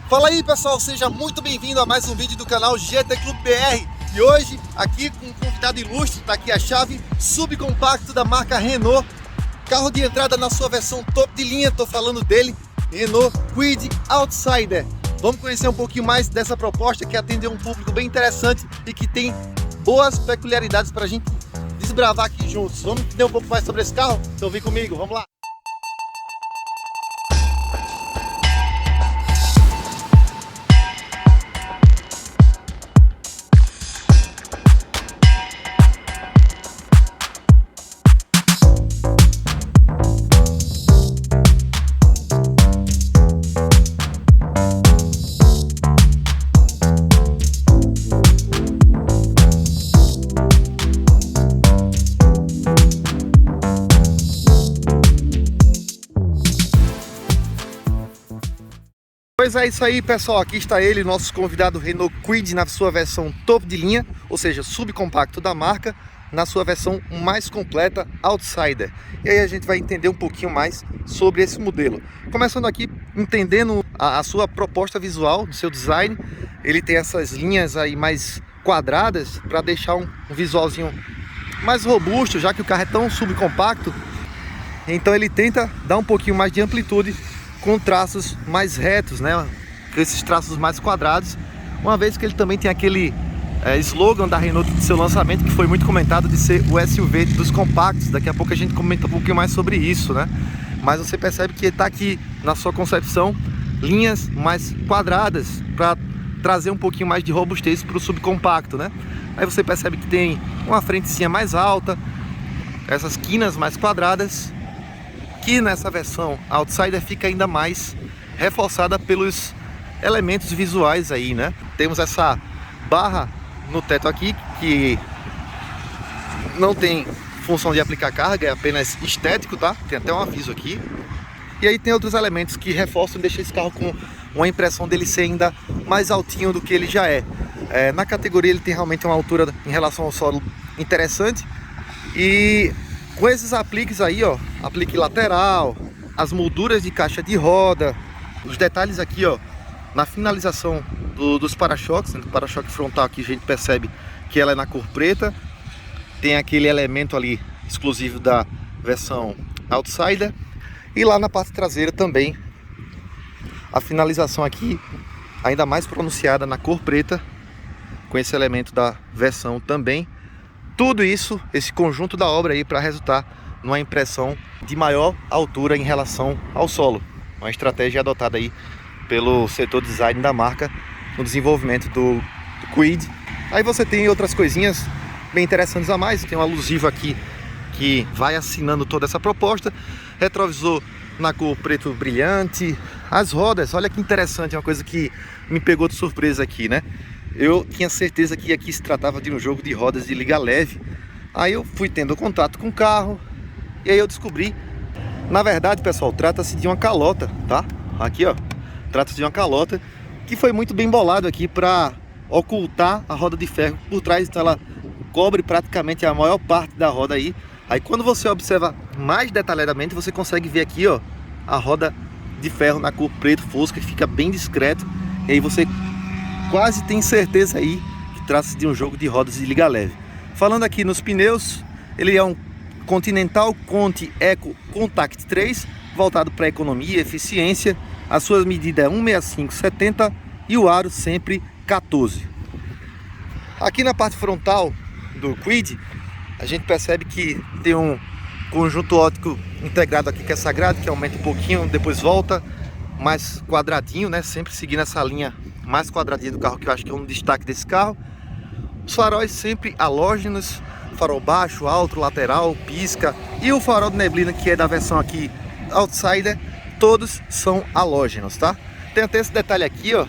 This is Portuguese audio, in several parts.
Fala aí pessoal, seja muito bem-vindo a mais um vídeo do canal GT Clube BR. E hoje, aqui com um convidado ilustre, está aqui a chave subcompacto da marca Renault. Carro de entrada na sua versão top de linha, estou falando dele, Renault Kwid Outsider. Vamos conhecer um pouquinho mais dessa proposta que atendeu um público bem interessante e que tem boas peculiaridades para a gente desbravar aqui juntos. Vamos entender um pouco mais sobre esse carro? Então vem comigo, vamos lá! Pois é isso aí pessoal, aqui está ele, nosso convidado Renault Kwid na sua versão top de linha, ou seja, subcompacto da marca, na sua versão mais completa, Outsider. E aí a gente vai entender um pouquinho mais sobre esse modelo. Começando aqui, entendendo a sua proposta visual, do seu design. Ele tem essas linhas aí mais quadradas para deixar um visualzinho mais robusto, já que o carro é tão subcompacto. Então ele tenta dar um pouquinho mais de amplitude com traços mais retos, né? Esses traços mais quadrados, uma vez que ele também tem aquele slogan da Renault de seu lançamento, que foi muito comentado, de ser o SUV dos compactos. Daqui a pouco a gente comenta um pouquinho mais sobre isso, né? Mas você percebe que está aqui na sua concepção linhas mais quadradas para trazer um pouquinho mais de robustez para o subcompacto, né? Aí você percebe que tem uma frentezinha mais alta, essas quinas mais quadradas, que nessa versão Outsider fica ainda mais reforçada pelos elementos visuais aí, né? Temos essa barra no teto aqui, que não tem função de aplicar carga, é apenas estético, tá? Tem até um aviso aqui. E aí tem outros elementos que reforçam e deixam esse carro com uma impressão dele ser ainda mais altinho do que ele já é. Na categoria ele tem realmente uma altura em relação ao solo interessante. E com esses apliques aí, ó, aplique lateral, as molduras de caixa de roda, os detalhes aqui, ó, na finalização dos para-choques, no para-choque frontal aqui a gente percebe que ela é na cor preta, tem aquele elemento ali exclusivo da versão Outsider, e lá na parte traseira também a finalização aqui ainda mais pronunciada na cor preta, com esse elemento da versão também. Tudo isso, esse conjunto da obra aí, para resultar numa impressão de maior altura em relação ao solo. Uma estratégia adotada aí pelo setor design da marca no desenvolvimento do Kwid. Aí você tem outras coisinhas bem interessantes a mais. Tem um alusivo aqui que vai assinando toda essa proposta. Retrovisor na cor preto brilhante. As rodas, olha que interessante, é uma coisa que me pegou de surpresa aqui, né? Eu tinha certeza que aqui se tratava de um jogo de rodas de liga leve. Aí eu fui tendo contato com o carro e aí eu descobri, na verdade pessoal, trata-se de uma calota, tá? Aqui ó, trata-se de uma calota que foi muito bem bolado aqui para ocultar a roda de ferro por trás. Então ela cobre praticamente a maior parte da roda aí. Aí quando você observa mais detalhadamente, você consegue ver aqui ó, a roda de ferro na cor preto fosca, que fica bem discreto. E aí você quase tem certeza aí que trata-se de um jogo de rodas de liga leve. Falando aqui nos pneus, ele é um Continental Conti Eco Contact 3, voltado para economia e eficiência. A sua medida é 1,65/70 e o aro sempre 14. Aqui na parte frontal do Kwid, a gente percebe que tem um conjunto óptico integrado aqui que é sagrado, que aumenta um pouquinho, depois volta, mais quadradinho, né? Sempre seguindo essa linha mais quadradinha do carro, que eu acho que é um destaque desse carro. Os faróis sempre halógenos, farol baixo, alto, lateral, pisca, e o farol de neblina, que é da versão aqui Outsider, todos são halógenos, tá? Tem até esse detalhe aqui, ó,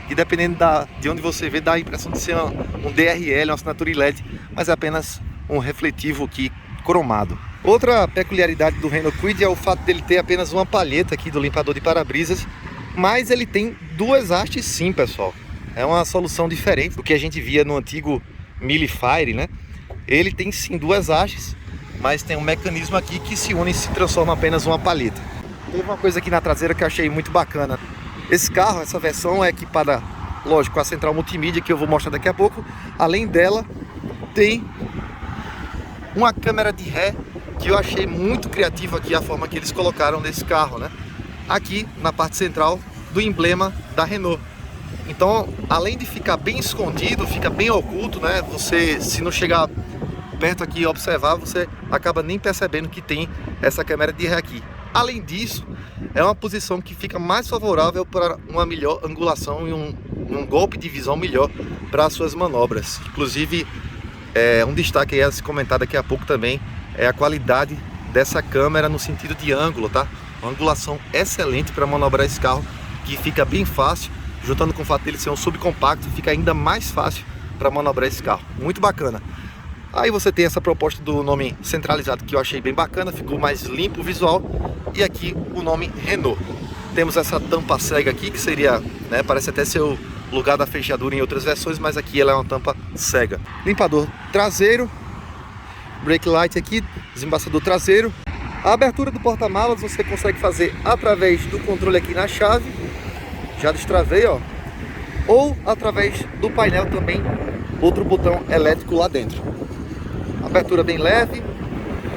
que dependendo de onde você vê, dá a impressão de ser um DRL, uma assinatura LED, mas é apenas um refletivo aqui cromado. Outra peculiaridade do Renault Kwid é o fato dele ter apenas uma palheta aqui do limpador de para-brisas, mas ele tem duas hastes sim, pessoal. É uma solução diferente do que a gente via no antigo Mille Fire, né? Ele tem sim duas hastes, mas tem um mecanismo aqui que se une e se transforma apenas uma palheta. Teve uma coisa aqui na traseira que eu achei muito bacana. Esse carro, essa versão é equipada, lógico, com a central multimídia, que eu vou mostrar daqui a pouco. Além dela, tem uma câmera de ré, que eu achei muito criativo aqui a forma que eles colocaram nesse carro, né? Aqui na parte central do emblema da Renault. Então, além de ficar bem escondido, fica bem oculto, né? Você, se não chegar perto aqui e observar, você acaba nem percebendo que tem essa câmera de ré aqui. Além disso, é uma posição que fica mais favorável para uma melhor angulação e um golpe de visão melhor para as suas manobras. Inclusive, um destaque aí a se comentar daqui a pouco também é a qualidade dessa câmera no sentido de ângulo, tá? Uma angulação excelente para manobrar esse carro, que fica bem fácil. Juntando com o fato dele ser um subcompacto, fica ainda mais fácil para manobrar esse carro. Muito bacana. Aí você tem essa proposta do nome centralizado, que eu achei bem bacana, ficou mais limpo o visual. E aqui o nome Renault. Temos essa tampa cega aqui, que seria, né, parece até ser o lugar da fechadura em outras versões, mas aqui ela é uma tampa cega. Limpador traseiro, brake light aqui, desembaçador traseiro. A abertura do porta-malas você consegue fazer através do controle aqui na chave. Já destravei, ó. Ou através do painel também, outro botão elétrico lá dentro. Abertura bem leve,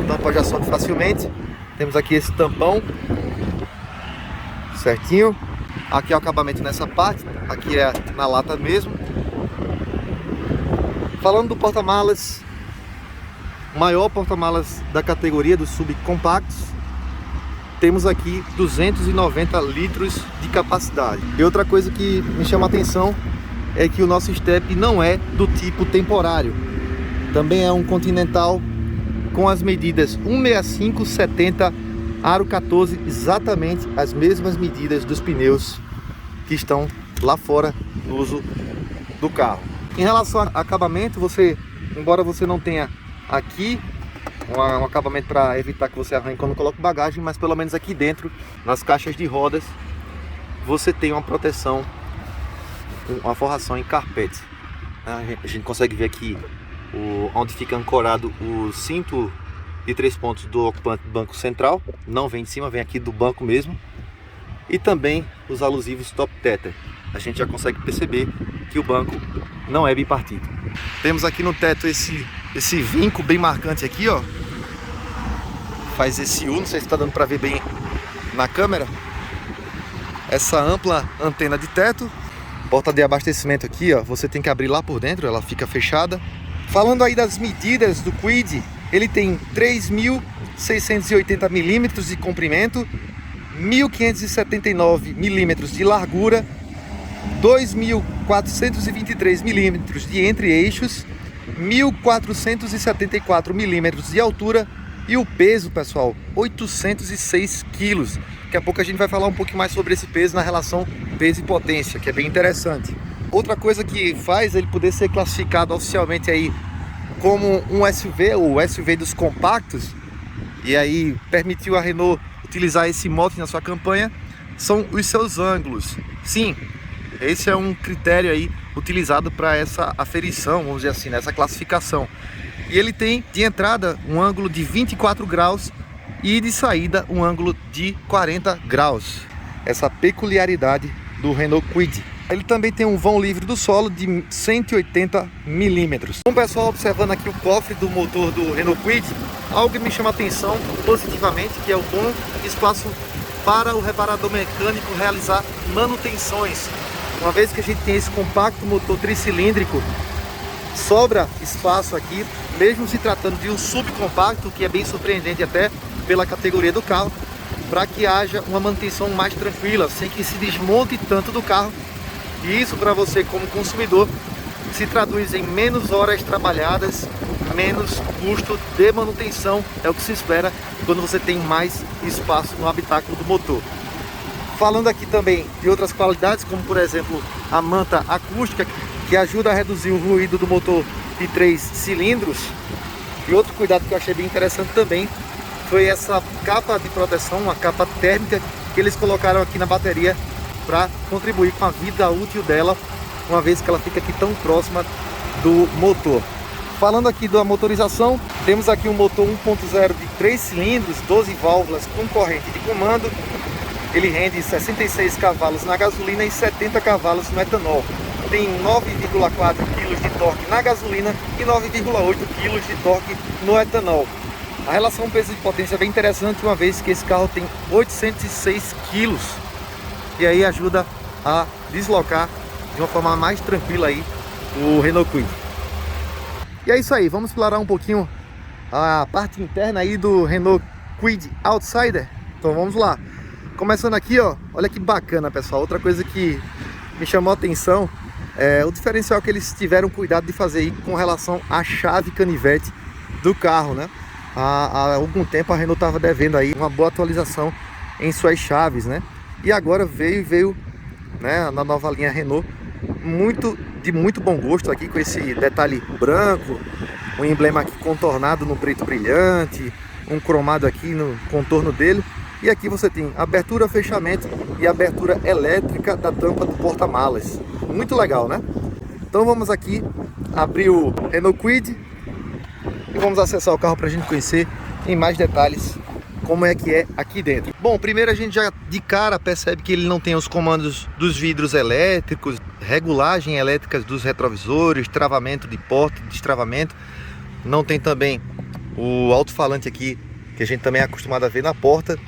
tampa já sobe facilmente. Temos aqui esse tampão certinho. Aqui é o acabamento nessa parte, aqui é na lata mesmo. Falando do porta-malas, maior porta-malas da categoria dos subcompactos. Temos aqui 290 litros de capacidade. E outra coisa que me chama a atenção é que o nosso step não é do tipo temporário. Também é um Continental com as medidas 165, 70, aro 14, exatamente as mesmas medidas dos pneus que estão lá fora no uso do carro. Em relação ao acabamento, embora você não tenha aqui um acabamento para evitar que você arranhe quando coloca bagagem, mas pelo menos aqui dentro, nas caixas de rodas, você tem uma proteção, uma forração em carpete. A gente consegue ver aqui onde fica ancorado o cinto de 3 pontos do ocupante do banco central. Não vem de cima, vem aqui do banco mesmo. E também os alusivos top tether. A gente já consegue perceber que o banco não é bipartido. Temos aqui no teto esse vinco bem marcante aqui, ó. Faz esse U, não sei se está dando para ver bem na câmera. Essa ampla antena de teto. Porta de abastecimento aqui, ó. Você tem que abrir lá por dentro, ela fica fechada. Falando aí das medidas do Kwid, ele tem 3.680 milímetros de comprimento, 1.579 milímetros de largura, 2.423 milímetros de entre-eixos, 1.474 milímetros de altura e o peso, pessoal, 806 quilos. Daqui a pouco a gente vai falar um pouquinho mais sobre esse peso na relação peso e potência, que é bem interessante. Outra coisa que faz ele poder ser classificado oficialmente aí como um SUV, o SUV dos compactos, e aí permitiu a Renault utilizar esse mote na sua campanha, são os seus ângulos. Sim, esse é um critério aí utilizado para essa aferição, vamos dizer assim, nessa classificação. E ele tem de entrada um ângulo de 24 graus e de saída um ângulo de 40 graus. Essa peculiaridade do Renault Kwid. Ele também tem um vão livre do solo de 180 milímetros. Então, pessoal, observando aqui o cofre do motor do Renault Kwid, algo que me chama a atenção positivamente, que é o bom espaço para o reparador mecânico realizar manutenções. Uma vez que a gente tem esse compacto motor tricilíndrico, sobra espaço aqui, mesmo se tratando de um subcompacto, que é bem surpreendente até pela categoria do carro, para que haja uma manutenção mais tranquila, sem que se desmonte tanto do carro. E isso, para você como consumidor, se traduz em menos horas trabalhadas, menos custo de manutenção. É o que se espera quando você tem mais espaço no habitáculo do motor. Falando aqui também de outras qualidades, como por exemplo a manta acústica, que ajuda a reduzir o ruído do motor de 3 cilindros. E outro cuidado que eu achei bem interessante também foi essa capa de proteção, uma capa térmica que eles colocaram aqui na bateria para contribuir com a vida útil dela, uma vez que ela fica aqui tão próxima do motor. Falando aqui da motorização, temos aqui um motor 1.0 de 3 cilindros, 12 válvulas com corrente de comando. Ele rende 66 cavalos na gasolina e 70 cavalos no etanol. Tem 9,4 kg de torque na gasolina e 9,8 kg de torque no etanol. A relação peso de potência é bem interessante, uma vez que esse carro tem 806 kg. E aí ajuda a deslocar de uma forma mais tranquila aí o Renault Kwid. E é isso aí, vamos explorar um pouquinho a parte interna aí do Renault Kwid Outsider. Então vamos lá. Começando aqui, ó, olha que bacana, pessoal. Outra coisa que me chamou a atenção é o diferencial que eles tiveram cuidado de fazer aí com relação à chave canivete do carro, né? Há algum tempo a Renault estava devendo aí uma boa atualização em suas chaves, né? E agora veio, né, na nova linha Renault, de muito bom gosto aqui, com esse detalhe branco, um emblema aqui contornado no preto brilhante, um cromado aqui no contorno dele. E aqui você tem abertura, fechamento e abertura elétrica da tampa do porta-malas. Muito legal, né? Então vamos aqui abrir o Renault Kwid e vamos acessar o carro para a gente conhecer em mais detalhes como é que é aqui dentro. Bom, primeiro a gente já de cara percebe que ele não tem os comandos dos vidros elétricos, regulagem elétrica dos retrovisores, travamento de porta, destravamento. Não tem também o alto-falante aqui, que a gente também é acostumado a ver na porta.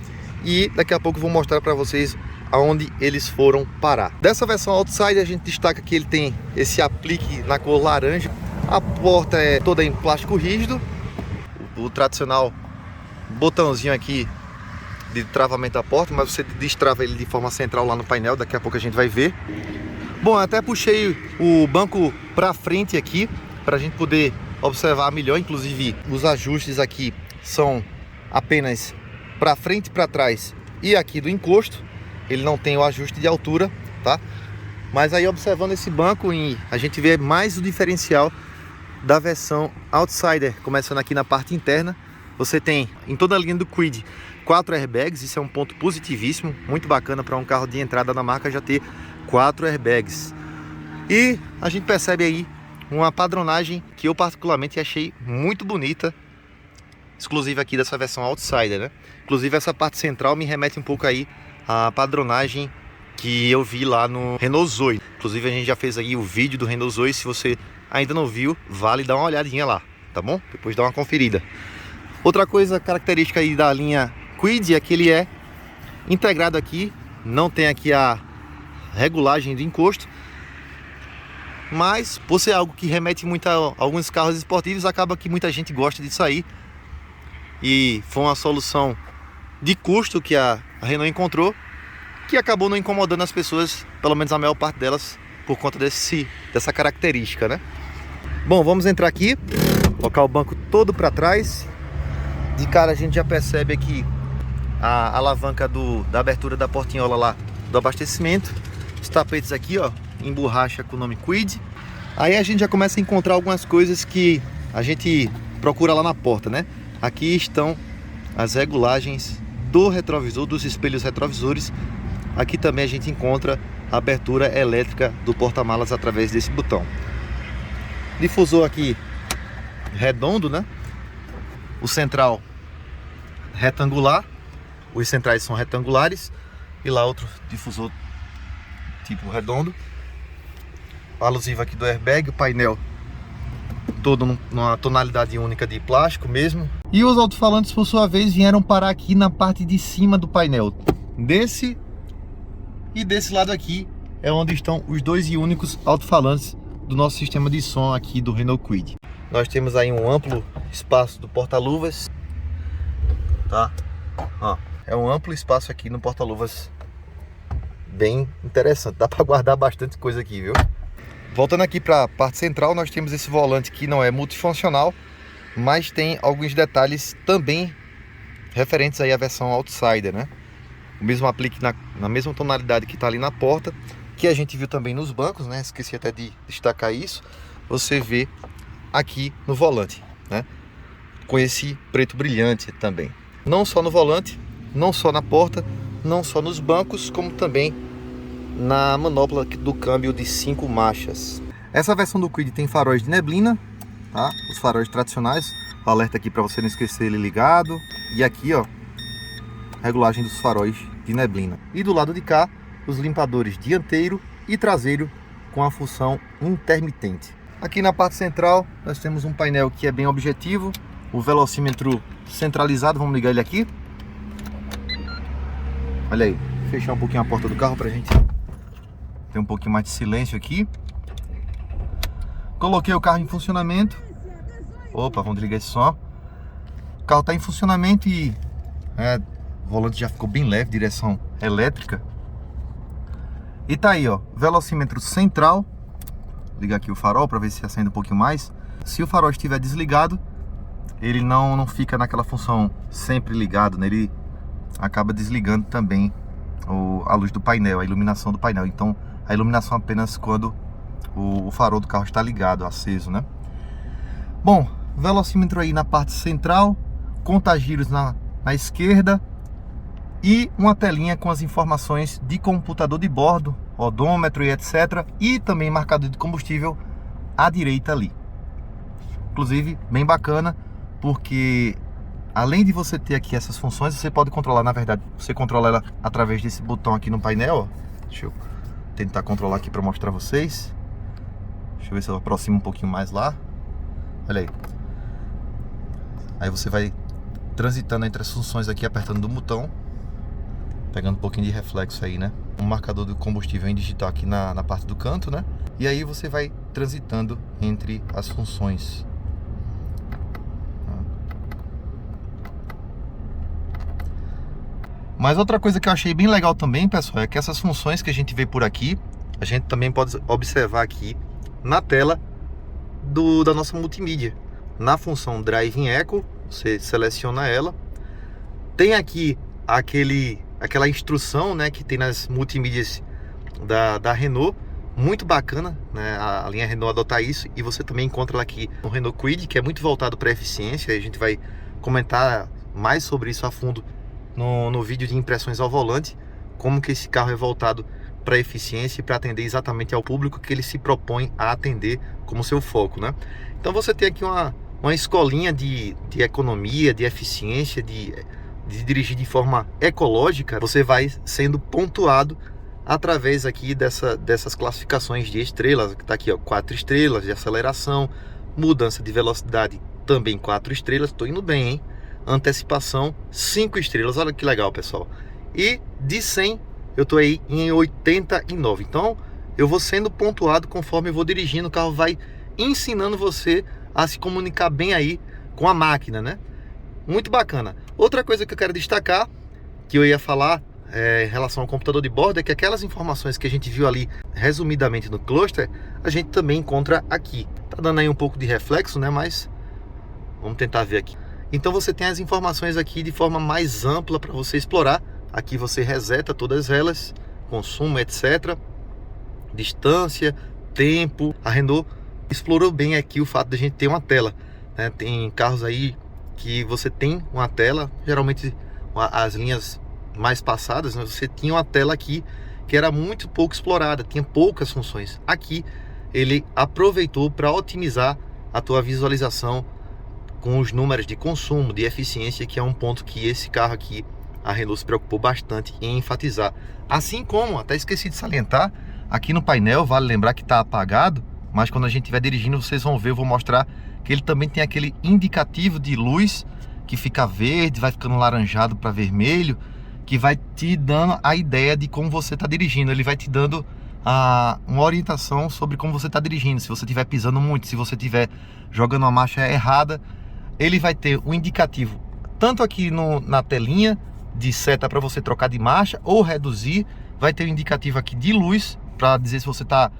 E daqui a pouco eu vou mostrar para vocês aonde eles foram parar. Dessa versão Outsider a gente destaca que ele tem esse aplique na cor laranja. A porta é toda em plástico rígido. O tradicional botãozinho aqui de travamento da porta, mas você destrava ele de forma central lá no painel. Daqui a pouco a gente vai ver. Bom, eu até puxei o banco para frente aqui para a gente poder observar melhor. Inclusive os ajustes aqui são apenas para frente e para trás e aqui do encosto. Ele não tem o ajuste de altura, tá? Mas aí observando esse banco, a gente vê mais o diferencial da versão Outsider. Começando aqui na parte interna, você tem em toda a linha do Kwid 4 airbags. Isso é um ponto positivíssimo, muito bacana para um carro de entrada na marca já ter 4 airbags. E a gente percebe aí uma padronagem que eu particularmente achei muito bonita, exclusiva aqui dessa versão Outsider, né? Inclusive essa parte central me remete um pouco aí à padronagem que eu vi lá no Renault Zoe. Inclusive a gente já fez aí o vídeo do Renault Zoe. Se você ainda não viu, vale dar uma olhadinha lá, tá bom? Depois dá uma conferida. Outra coisa característica aí da linha Kwid é que ele é integrado aqui, não tem aqui a regulagem de encosto, mas por ser algo que remete muito a alguns carros esportivos, acaba que muita gente gosta disso aí. E foi uma solução de custo que a Renault encontrou, que acabou não incomodando as pessoas, pelo menos a maior parte delas, por conta dessa característica, né? Bom, vamos entrar aqui, colocar o banco todo para trás. De cara a gente já percebe aqui a alavanca da abertura da portinhola lá do abastecimento. Os tapetes aqui, ó, em borracha com o nome Kwid. Aí a gente já começa a encontrar algumas coisas que a gente procura lá na porta, né? Aqui estão as regulagens do retrovisor, dos espelhos retrovisores. Aqui também a gente encontra a abertura elétrica do porta-malas através desse botão. Difusor aqui redondo, né? O central retangular. Os centrais são retangulares. E lá outro difusor tipo redondo. Alusivo aqui do airbag. O painel todo numa tonalidade única de plástico mesmo. E os alto-falantes, por sua vez, vieram parar aqui na parte de cima do painel. Desse e desse lado aqui é onde estão os dois e únicos alto-falantes do nosso sistema de som aqui do Renault Kwid. Nós temos aí um amplo espaço do porta-luvas, tá? Ó, é um amplo espaço aqui no porta-luvas, bem interessante. Dá para guardar bastante coisa aqui, viu? Voltando aqui para a parte central, nós temos esse volante que não é multifuncional, mas tem alguns detalhes também referentes aí à versão Outsider, né? O mesmo aplique na mesma tonalidade que está ali na porta, que a gente viu também nos bancos, né? Esqueci até de destacar isso. Você vê aqui no volante, né? Com esse preto brilhante também. Não só no volante, não só na porta, não só nos bancos, como também na manopla do câmbio de 5 marchas. Essa versão do Kwid tem faróis de neblina, tá? Os faróis tradicionais. O alerta aqui para você não esquecer ele ligado. E aqui, ó, regulagem dos faróis de neblina. E do lado de cá, os limpadores dianteiro e traseiro com a função intermitente. Aqui na parte central, nós temos um painel que é bem objetivo, o velocímetro centralizado, vamos ligar ele aqui. Olha aí, fechar um pouquinho a porta do carro para a gente ter um pouquinho mais de silêncio aqui. Coloquei o carro em funcionamento. Opa, vamos ligar esse som. O carro está em funcionamento e o volante já ficou bem leve, direção elétrica. E tá aí, ó, velocímetro central. Vou ligar aqui o farol para ver se acende um pouquinho mais. Se o farol estiver desligado, ele não fica naquela função sempre ligado, né? Ele acaba desligando também a luz do painel, a iluminação do painel. Então a iluminação apenas quando o farol do carro está ligado, aceso, né? Bom, velocímetro aí na parte central, contagiros na esquerda e uma telinha com as informações de computador de bordo, odômetro e etc. E também marcador de combustível à direita ali. Inclusive, bem bacana, porque além de você ter aqui essas funções, você pode controlar, na verdade, você controla ela através desse botão aqui no painel, ó. Deixa eu tentar controlar aqui para mostrar vocês. Deixa eu ver se eu aproximo um pouquinho mais lá. Olha aí. Aí você vai transitando entre as funções aqui, apertando do botão, pegando um pouquinho de reflexo aí, né? Um marcador do combustível em digital aqui na parte do canto, né? E aí você vai transitando entre as funções. Mas outra coisa que eu achei bem legal também, pessoal, é que essas funções que a gente vê por aqui, a gente também pode observar aqui na tela da nossa multimídia. Na função Driving Echo, você seleciona ela. Tem aqui aquela instrução, né, que tem nas multimídias da Renault, muito bacana, né, a linha Renault adotar isso. E você também encontra ela aqui no Renault Kwid, que é muito voltado para eficiência. A gente vai comentar mais sobre isso a fundo no vídeo de impressões ao volante, como que esse carro é voltado para eficiência e para atender exatamente ao público que ele se propõe a atender como seu foco, né? Então você tem aqui uma escolinha de economia, de eficiência, de dirigir de forma ecológica. Você vai sendo pontuado através aqui dessas classificações de estrelas, que está aqui, ó, 4 estrelas de aceleração, mudança de velocidade também 4 estrelas, estou indo bem, hein? Antecipação 5 estrelas, olha que legal, pessoal. E de 100 eu estou aí em 89. Então eu vou sendo pontuado conforme eu vou dirigindo. O carro vai ensinando você a se comunicar bem aí com a máquina, né? Muito bacana. Outra coisa que eu quero destacar, que eu ia falar em relação ao computador de bordo, é que aquelas informações que a gente viu ali resumidamente no cluster, a gente também encontra aqui. Tá dando aí um pouco de reflexo, né? Mas vamos tentar ver aqui. Então você tem as informações aqui de forma mais ampla para você explorar. Aqui você reseta todas elas, consumo, etc. Distância, tempo. A Renault explorou bem aqui o fato de a gente ter uma tela, né? Tem carros aí que você tem uma tela, geralmente as linhas mais passadas, né? Você tinha uma tela aqui que era muito pouco explorada, tinha poucas funções. Aqui ele aproveitou para otimizar a tua visualização com os números de consumo, de eficiência, que é um ponto que esse carro aqui, a Renault se preocupou bastante em enfatizar. Assim como, até esqueci de salientar, aqui no painel, vale lembrar que está apagado, mas quando a gente estiver dirigindo, vocês vão ver, eu vou mostrar que ele também tem aquele indicativo de luz, que fica verde, vai ficando laranjado para vermelho, que vai te dando a ideia de como você está dirigindo. Ele vai te dando uma orientação sobre como você está dirigindo. Se você estiver pisando muito, se você estiver jogando uma marcha errada, ele vai ter um indicativo tanto aqui na telinha de seta para você trocar de marcha ou reduzir. Vai ter um indicativo aqui de luz para dizer se você está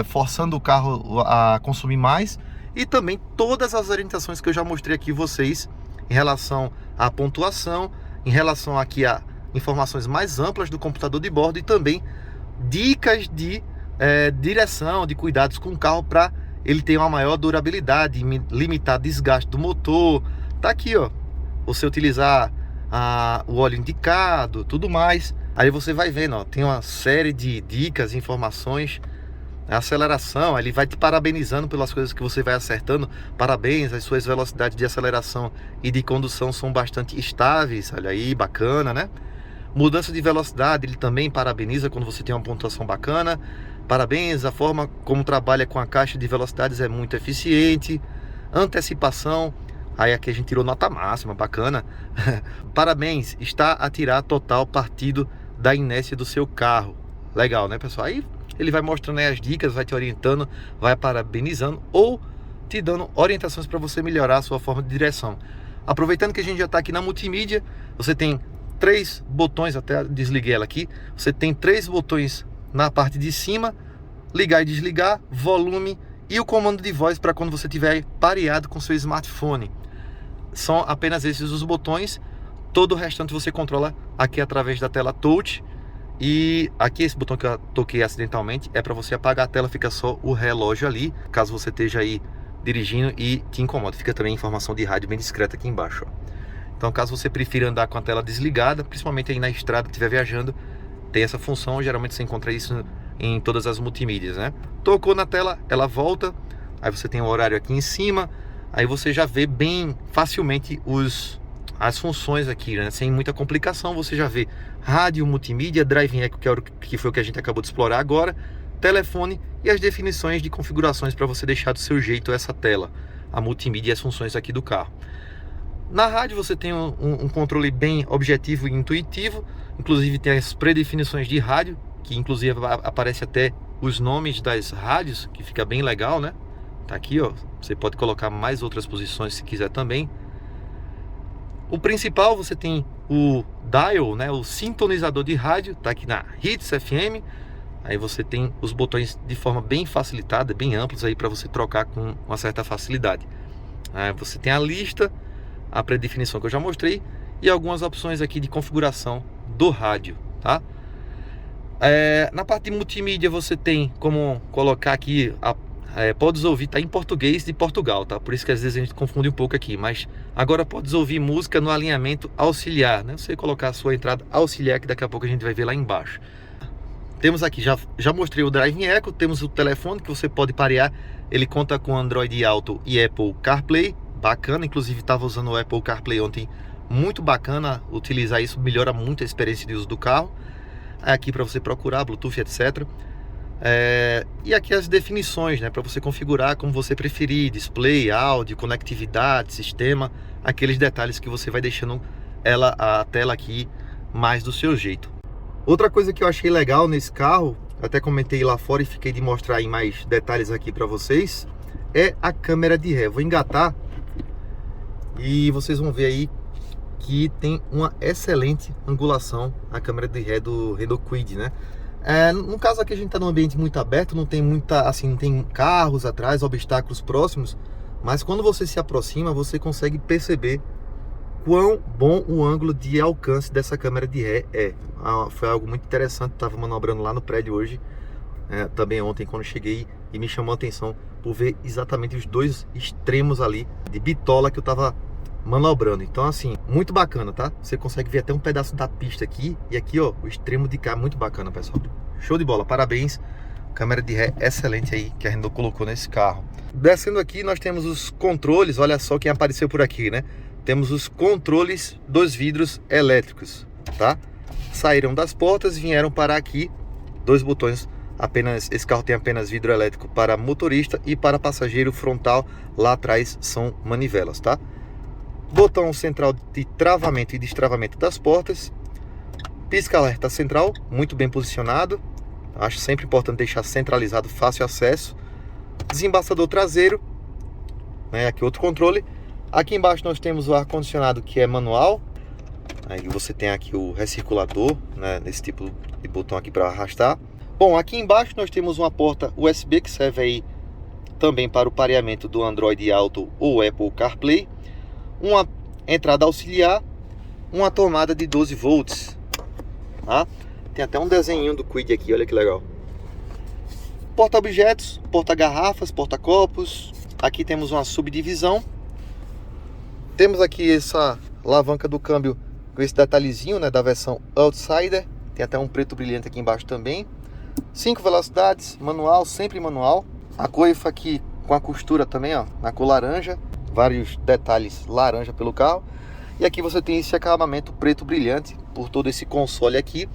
forçando o carro a consumir mais. E também todas as orientações que eu já mostrei aqui vocês em relação à pontuação, em relação aqui a informações mais amplas do computador de bordo e também dicas de direção, de cuidados com o carro para ele ter uma maior durabilidade, limitar desgaste do motor. Tá aqui, ó, você utilizar o óleo indicado, tudo mais. Aí você vai vendo, ó, tem uma série de dicas, informações A aceleração, ele vai te parabenizando pelas coisas que você vai acertando. Parabéns, as suas velocidades de aceleração e de condução são bastante estáveis. Olha aí, bacana, né? Mudança de velocidade, ele também parabeniza quando você tem uma pontuação bacana. Parabéns, a forma como trabalha com a caixa de velocidades é muito eficiente. Antecipação, aí aqui a gente tirou nota máxima, bacana. Parabéns, está a tirar total partido da inércia do seu carro. Legal, né, pessoal? Aí ele vai mostrando aí as dicas, vai te orientando, vai parabenizando ou te dando orientações para você melhorar a sua forma de direção. Aproveitando que a gente já está aqui na multimídia, você tem 3 botões, até desliguei ela aqui, você tem 3 botões na parte de cima, ligar e desligar, volume e o comando de voz para quando você estiver pareado com seu smartphone. São apenas esses os botões, todo o restante você controla aqui através da tela touch. E aqui esse botão que eu toquei acidentalmente é para você apagar a tela, fica só o relógio ali, caso você esteja aí dirigindo e te incomoda. Fica também informação de rádio bem discreta aqui embaixo, ó. Então caso você prefira andar com a tela desligada, principalmente aí na estrada, estiver viajando, tem essa função, geralmente você encontra isso em todas as multimídias, né? Tocou na tela, ela volta, aí você tem o horário aqui em cima, aí você já vê bem facilmente as funções aqui, né? Sem muita complicação, você já vê rádio, multimídia, Driving Echo, que foi o que a gente acabou de explorar agora, telefone e as definições de configurações para você deixar do seu jeito essa tela, a multimídia e as funções aqui do carro. Na rádio você tem um controle bem objetivo e intuitivo, inclusive tem as predefinições de rádio, que inclusive aparece até os nomes das rádios, que fica bem legal, né? Tá aqui, ó, você pode colocar mais outras posições se quiser também. O principal, você tem o dial, né, o sintonizador de rádio, tá aqui na Hits FM. Aí você tem os botões de forma bem facilitada, bem amplos aí para você trocar com uma certa facilidade. Aí você tem a lista, a predefinição que eu já mostrei e algumas opções aqui de configuração do rádio, tá? Na parte de multimídia você tem como colocar aqui podes ouvir, tá em português de Portugal, tá? Por isso que às vezes a gente confunde um pouco aqui, mas agora podes ouvir música no alinhamento auxiliar, né? Você colocar a sua entrada auxiliar, que daqui a pouco a gente vai ver lá embaixo. Temos aqui, já mostrei o Driving Echo, temos o telefone que você pode parear, ele conta com Android Auto e Apple CarPlay, bacana, inclusive estava usando o Apple CarPlay ontem, muito bacana utilizar isso, melhora muito a experiência de uso do carro. Aqui para você procurar Bluetooth, etc. E aqui as definições, né, para você configurar como você preferir, display, áudio, conectividade, sistema, aqueles detalhes que você vai deixando a tela aqui mais do seu jeito. Outra coisa que eu achei legal nesse carro, até comentei lá fora e fiquei de mostrar em mais detalhes aqui para vocês, é a câmera de ré. Vou engatar e vocês vão ver aí que tem uma excelente angulação a câmera de ré do Renault Kwid, né? No caso aqui a gente está num ambiente muito aberto, não tem não tem carros atrás, obstáculos próximos, mas quando você se aproxima, você consegue perceber quão bom o ângulo de alcance dessa câmera de ré é. Foi algo muito interessante, estava manobrando lá no prédio hoje, também ontem quando cheguei, e me chamou a atenção por ver exatamente os dois extremos ali de bitola que eu estava manobrando. Então assim, muito bacana, tá? Você consegue ver até um pedaço da pista aqui, e aqui ó, o extremo de cá, muito bacana, pessoal. Show de bola, parabéns. Câmera de ré excelente aí que a Renault colocou nesse carro. Descendo aqui nós temos os controles, olha só quem apareceu por aqui, né? Temos os controles dos vidros elétricos, tá? Saíram das portas e vieram parar aqui, 2 botões. Apenas esse carro tem apenas vidro elétrico para motorista e para passageiro frontal, lá atrás são manivelas, tá? Botão central de travamento e destravamento das portas. Pisca-alerta central, muito bem posicionado. Acho sempre importante deixar centralizado, fácil acesso. Desembaçador traseiro, né? Aqui outro controle. Aqui embaixo nós temos o ar-condicionado que é manual. Aí você tem aqui o recirculador, né? Nesse tipo de botão aqui para arrastar. Bom, aqui embaixo nós temos uma porta USB que serve aí também para o pareamento do Android Auto ou Apple CarPlay. Uma entrada auxiliar, uma tomada de 12 volts, tá? Tem até um desenho do Kwid aqui, olha que legal. Porta-objetos, porta-garrafas, porta-copos. Aqui temos uma subdivisão. Temos aqui essa alavanca do câmbio com esse detalhezinho, né, da versão Outsider. Tem até um preto brilhante aqui embaixo também. 5 velocidades, manual, sempre manual. A coifa aqui com a costura também, ó, na cor laranja. Vários detalhes laranja pelo carro. E aqui você tem esse acabamento preto brilhante por todo esse console aqui.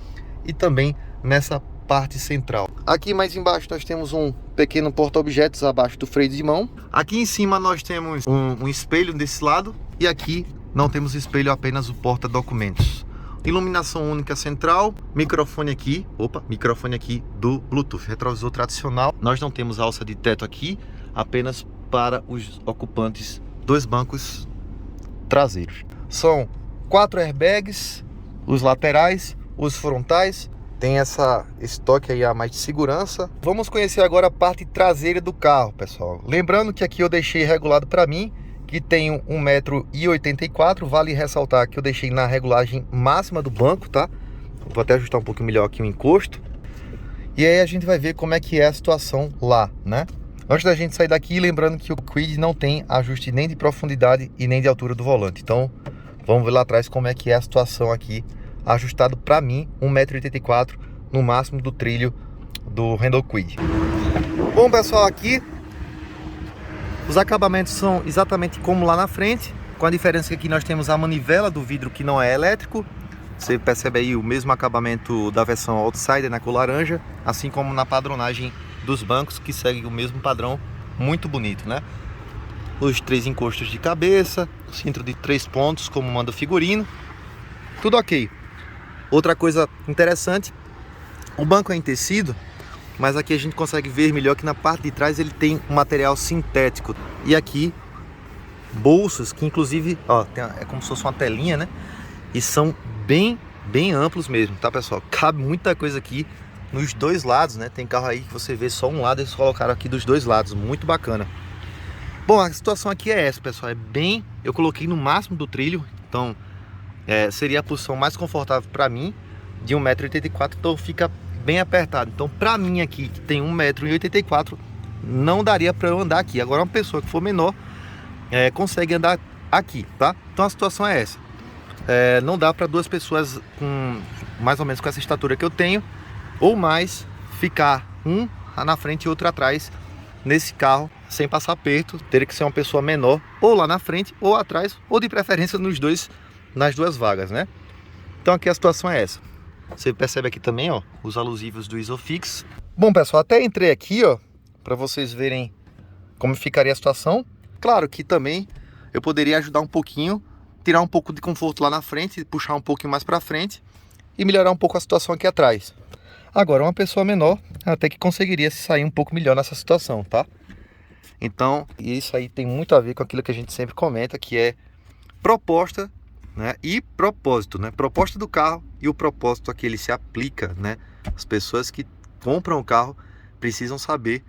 E também nessa parte central. Aqui mais embaixo nós temos um pequeno porta-objetos abaixo do freio de mão. Aqui em cima nós temos um espelho desse lado. E aqui não temos espelho, apenas o porta-documentos. Iluminação única central, microfone aqui do Bluetooth, retrovisor tradicional. Nós não temos alça de teto aqui, apenas para os ocupantes dos bancos traseiros. São 4 airbags, os laterais, os frontais. Tem esse toque aí a mais de segurança. Vamos conhecer agora a parte traseira do carro, pessoal. Lembrando que aqui eu deixei regulado para mim, que tenho 1,84 m. Vale ressaltar que eu deixei na regulagem máxima do banco, tá? Vou até ajustar um pouquinho melhor aqui o encosto. E aí a gente vai ver como é que é a situação lá, né? Antes da gente sair daqui, lembrando que o Kwid não tem ajuste nem de profundidade e nem de altura do volante. Então, vamos ver lá atrás como é que é a situação aqui, ajustado para mim, 1,84 m no máximo do trilho do Renault Kwid. Bom, pessoal, aqui os acabamentos são exatamente como lá na frente, com a diferença que aqui nós temos a manivela do vidro que não é elétrico. Você percebe aí o mesmo acabamento da versão Outsider na cor laranja, assim como na padronagem dos bancos, que segue o mesmo padrão, muito bonito, né? Os 3 encostos de cabeça, cinto de 3 pontos, como manda o figurino, tudo ok. Outra coisa interessante, o banco é em tecido, mas aqui a gente consegue ver melhor que na parte de trás ele tem um material sintético. E aqui, bolsos que inclusive, ó, é como se fosse uma telinha, né? E são bem amplos mesmo, tá, pessoal? Cabe muita coisa aqui nos dois lados, né? Tem carro aí que você vê só um lado, eles colocaram aqui dos dois lados, muito bacana. Bom, a situação aqui é essa, pessoal, eu coloquei no máximo do trilho, então seria a posição mais confortável para mim, de 1,84 m, então fica bem apertado. Então para mim aqui, que tem 1,84 m, não daria para eu andar aqui. Agora uma pessoa que for menor consegue andar aqui, tá? Então a situação é essa. Não dá para duas pessoas com mais ou menos com essa estatura que eu tenho, ou mais, ficar um na frente e outro atrás nesse carro sem passar aperto. Teria que ser uma pessoa menor, ou lá na frente, ou atrás, ou de preferência nas duas vagas, né? Então aqui a situação é essa. Você percebe aqui também, ó, os alusivos do Isofix. Bom, pessoal, até entrei aqui, ó, para vocês verem como ficaria a situação. Claro que também eu poderia ajudar um pouquinho, tirar um pouco de conforto lá na frente, puxar um pouquinho mais para frente e melhorar um pouco a situação aqui atrás. Agora, uma pessoa menor até que conseguiria se sair um pouco melhor nessa situação, tá? Então, isso aí tem muito a ver com aquilo que a gente sempre comenta, que é proposta, né, e propósito, né? Proposta do carro e o propósito a que ele se aplica, né? As pessoas que compram o carro precisam saber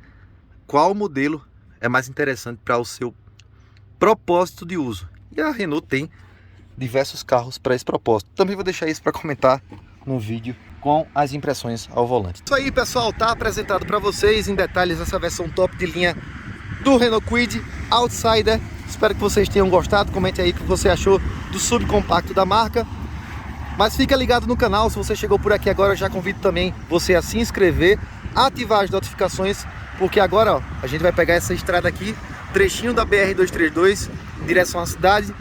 qual modelo é mais interessante para o seu propósito de uso. E a Renault tem diversos carros para esse propósito. Também vou deixar isso para comentar no vídeo com as impressões ao volante. Isso aí, pessoal, tá apresentado para vocês em detalhes essa versão top de linha do Renault Kwid Outsider. Espero que vocês tenham gostado. Comente aí o que você achou do subcompacto da marca. Mas fica ligado no canal. Se você chegou por aqui agora, eu já convido também você a se inscrever, ativar as notificações, porque agora, ó, a gente vai pegar essa estrada aqui, trechinho da BR-232, em direção à cidade,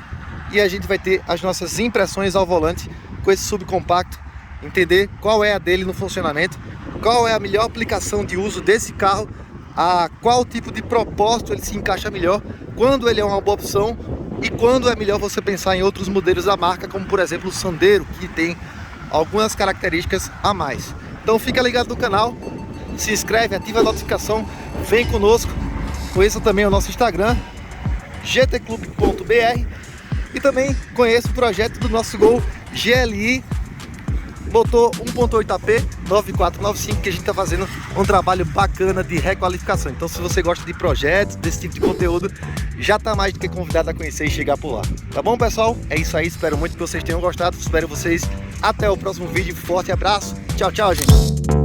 e a gente vai ter as nossas impressões ao volante com esse subcompacto, entender qual é a dele no funcionamento, qual é a melhor aplicação de uso desse carro, a qual tipo de propósito ele se encaixa melhor, quando ele é uma boa opção e quando é melhor você pensar em outros modelos da marca, como por exemplo o Sandero, que tem algumas características a mais. Então fica ligado no canal, se inscreve, ativa a notificação, vem conosco, conheça também o nosso Instagram, gtclub.br, e também conheça o projeto do nosso Gol GLI motor 1.8 AP 9495, que a gente está fazendo um trabalho bacana de requalificação. Então se você gosta de projetos, desse tipo de conteúdo, já está mais do que convidado a conhecer e chegar por lá. Tá bom, pessoal? É isso aí, espero muito que vocês tenham gostado. Espero vocês até o próximo vídeo. Forte abraço, tchau, tchau, gente.